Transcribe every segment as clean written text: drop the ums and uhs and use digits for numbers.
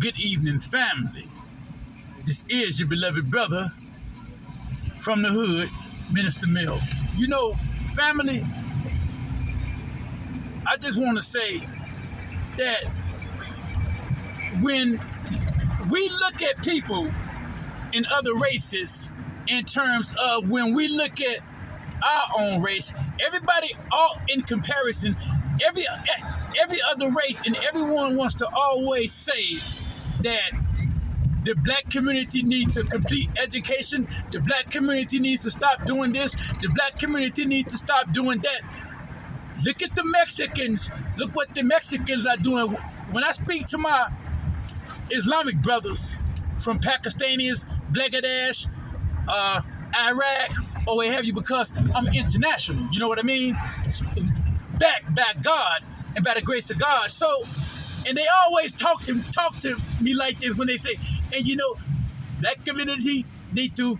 Good evening, family. This is your beloved brother from the hood, Minister Mel. You know, family, I just want to say that when we look at people in other races in terms of when we look at our own race, everybody, all in comparison, every other race and everyone wants to always say that the black community needs a complete education, the black community needs to stop doing this, the black community needs to stop doing that. Look at the Mexicans. Look what the Mexicans are doing. When I speak to my Islamic brothers from Pakistanis, Bangladesh, Iraq, or what have you, because I'm international, you know what I mean? Backed by God and by the grace of God. So, and they always talk to me like this when they say, and you know, black community need to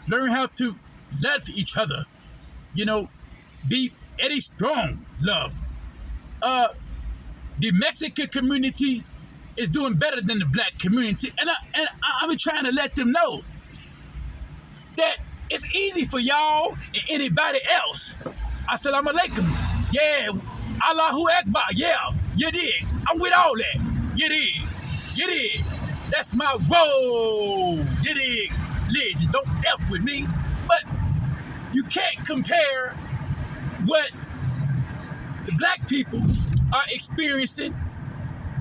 learn how to love each other. You know, be Eddie Strong love. The Mexican community is doing better than the black community, and I'm trying to let them know that it's easy for y'all and anybody else. Assalaamalakium. Yeah, Allahu Akbar. Yeah, you dig. I'm with all that. You dig. You dig. That's my whoa. You dig. Legend. Don't F with me. But you can't compare what the black people are experiencing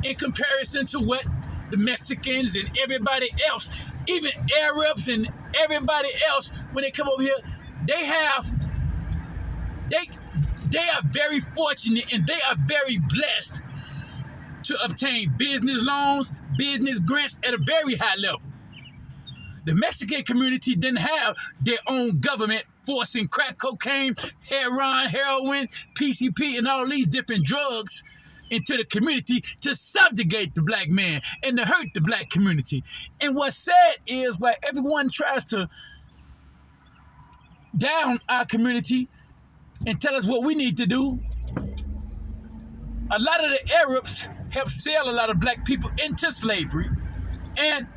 in comparison to what the Mexicans and everybody else, even Arabs and everybody else, when they come over here, they are very fortunate and they are very blessed to obtain business loans, business grants at a very high level. The Mexican community didn't have their own government forcing crack cocaine, heroin, PCP, and all these different drugs into the community to subjugate the black man and to hurt the black community. And what's sad is why everyone tries to down our community and tell us what we need to do. A lot of the Arabs helped sell a lot of black people into slavery. And,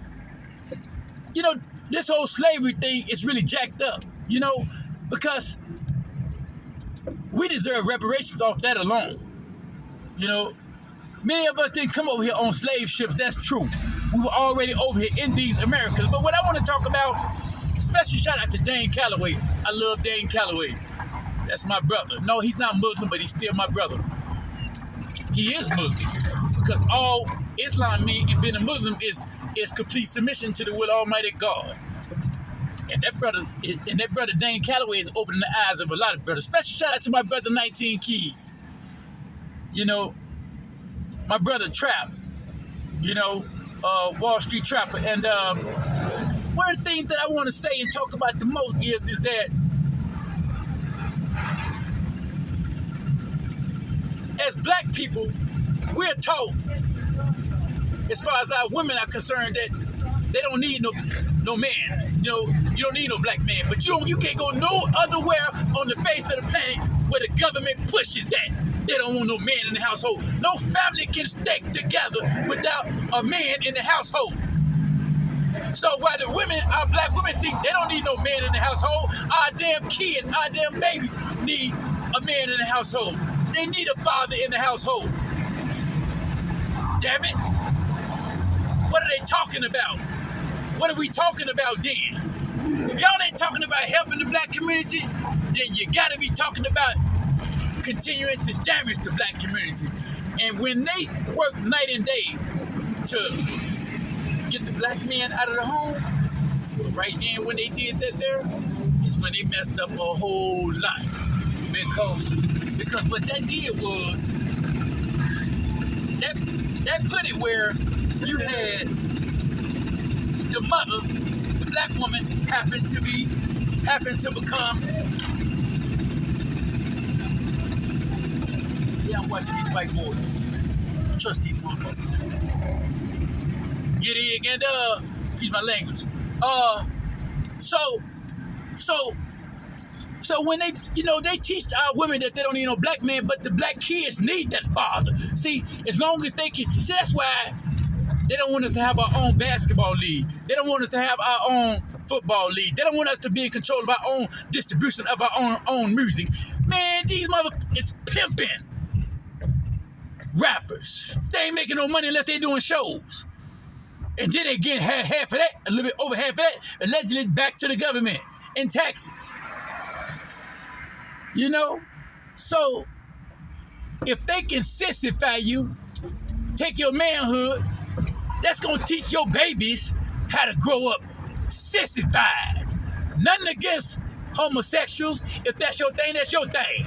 you know, this whole slavery thing is really jacked up, you know, because we deserve reparations off that alone. You know, many of us didn't come over here on slave ships. That's true. We were already over here in these Americas. But what I want to talk about, special shout out to Dane Calloway. I love Dane Calloway. That's my brother. No, he's not Muslim, but he's still my brother. He is Muslim because all Islam means in being a Muslim is complete submission to the will of Almighty God. And that brother Dane Calloway is opening the eyes of a lot of brothers. Special shout out to my brother 19 Keys. You know, my brother Trap, you know, Wall Street Trapper. And one of the things that I want to say and talk about the most is that as black people, we're taught, as far as our women are concerned, that they don't need no man. You know, you don't need no black man. But you can't go no other where on the face of the planet where the government pushes that. They don't want no man in the household. No family can stay together without a man in the household. So while the women, our black women, think they don't need no man in the household, our damn kids, our damn babies need a man in the household. They need a father in the household. Damn it. What are they talking about? What are we talking about then? If y'all ain't talking about helping the black community, then you gotta be talking about continuing to damage the black community. And when they work night and day to get the black man out of the home, right then when they did that there, is when they messed up a whole lot. Because what that did was, that put it where you had the mother, the black woman, happened to become. Yeah, I'm watching these white boys. Trust these motherfuckers. Get in and excuse my language. So when they, you know, they teach our women that they don't need no black man, but the black kids need that father. See, as long as they can, see, that's why They don't want us to have our own basketball league. They don't want us to have our own football league. They don't want us to be in control of our own distribution of our own music. Man, these is pimping rappers. They ain't making no money unless they doing shows. And then they get half of that, a little bit over half of that, allegedly back to the government in taxes. You know? So, if they can sissify you, take your manhood, that's going to teach your babies how to grow up sissified. Nothing against homosexuals. If that's your thing, that's your thing.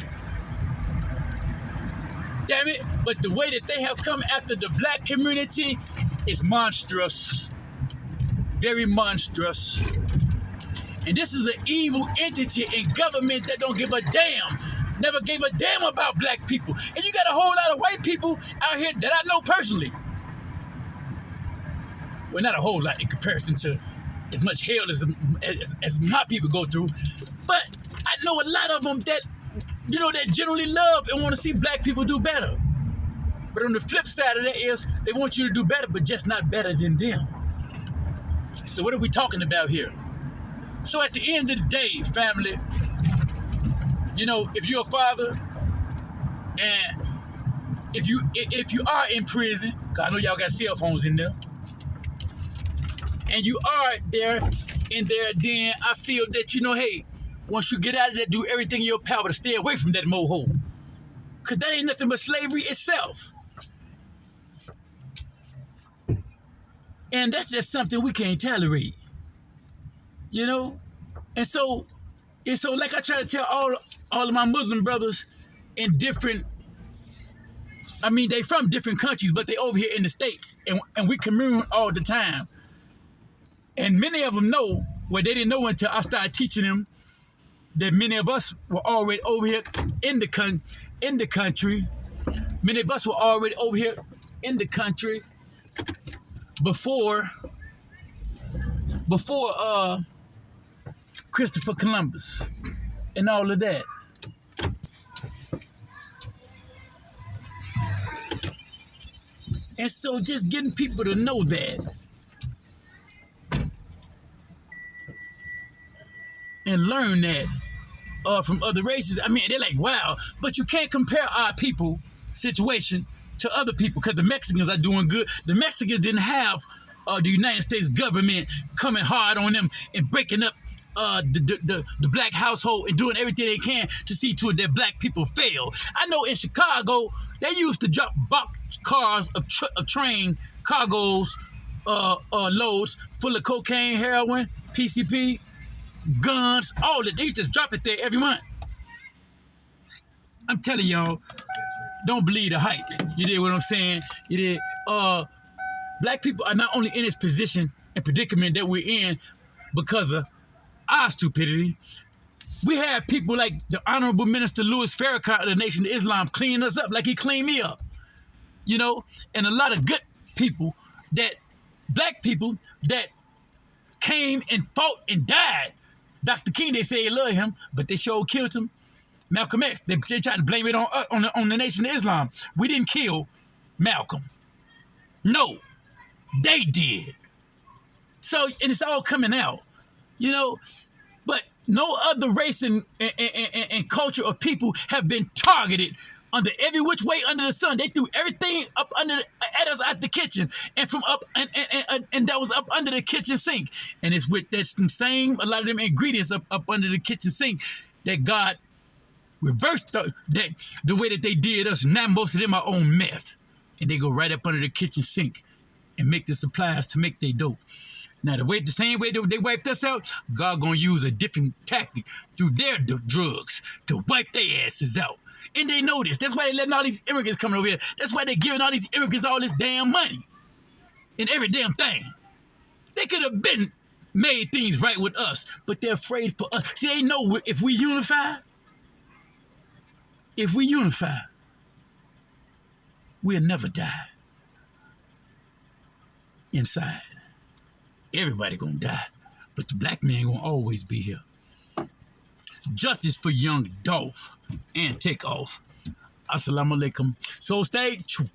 Damn it. But the way that they have come after the black community is monstrous. Very monstrous. And this is an evil entity in government that don't give a damn. Never gave a damn about black people. And you got a whole lot of white people out here that I know personally. Well, not a whole lot in comparison to as much hell as my people go through. But I know a lot of them that, you know, that generally love and want to see black people do better. But on the flip side of that is they want you to do better, but just not better than them. So what are we talking about here? So at the end of the day, family, you know, if you're a father and if you are in prison, because I know y'all got cell phones in there, and you are in there, then I feel that, you know, hey, once you get out of there, do everything in your power to stay away from that mohole. Because that ain't nothing but slavery itself. And that's just something we can't tolerate. You know? And so like I try to tell all of my Muslim brothers in different, I mean, they from different countries, but they over here in the States. And we commune all the time. And many of them know, well, they didn't know until I started teaching them that many of us were already over here in the country. Many of us were already over here in the country before Christopher Columbus and all of that. And so just getting people to know that and learn that from other races. I mean, they're like, wow, but you can't compare our people situation to other people because the Mexicans are doing good. The Mexicans didn't have the United States government coming hard on them and breaking up the black household and doing everything they can to see to it that black people fail. I know in Chicago, they used to drop box cars of train cargoes, loads full of cocaine, heroin, PCP, guns, all that. They used to drop it there every month. I'm telling y'all, don't believe the hype. You did what I'm saying? You did. Black people are not only in this position and predicament that we're in because of our stupidity. We have people like the Honorable Minister Louis Farrakhan of the Nation of Islam cleaning us up like he cleaned me up. You know, and a lot of good people black people that came and fought and died. Dr. King, they say they love him, but they sure killed him. Malcolm X, they tried to blame it on the Nation of Islam. We didn't kill Malcolm. No, they did. So, and it's all coming out, you know. But no other race and culture of people have been targeted under every which way under the sun. They threw everything up at us at the kitchen and from up and that was up under the kitchen sink. And it's with that same, a lot of them ingredients up under the kitchen sink that God reversed the way that they did us. Now most of them are on meth. And they go right up under the kitchen sink and make the supplies to make their dope. Now, the same way that they wiped us out, God gonna use a different tactic through their drugs to wipe their asses out. And they know this. That's why they letting all these immigrants coming over here. That's why they giving all these immigrants all this damn money and every damn thing. They could have been made things right with us, but they're afraid for us. See, they know if we unify, we'll never die inside. Everybody gonna die, but the black man gonna always be here. Justice for young Dolph and Takeoff. Assalamu alaikum. So stay true.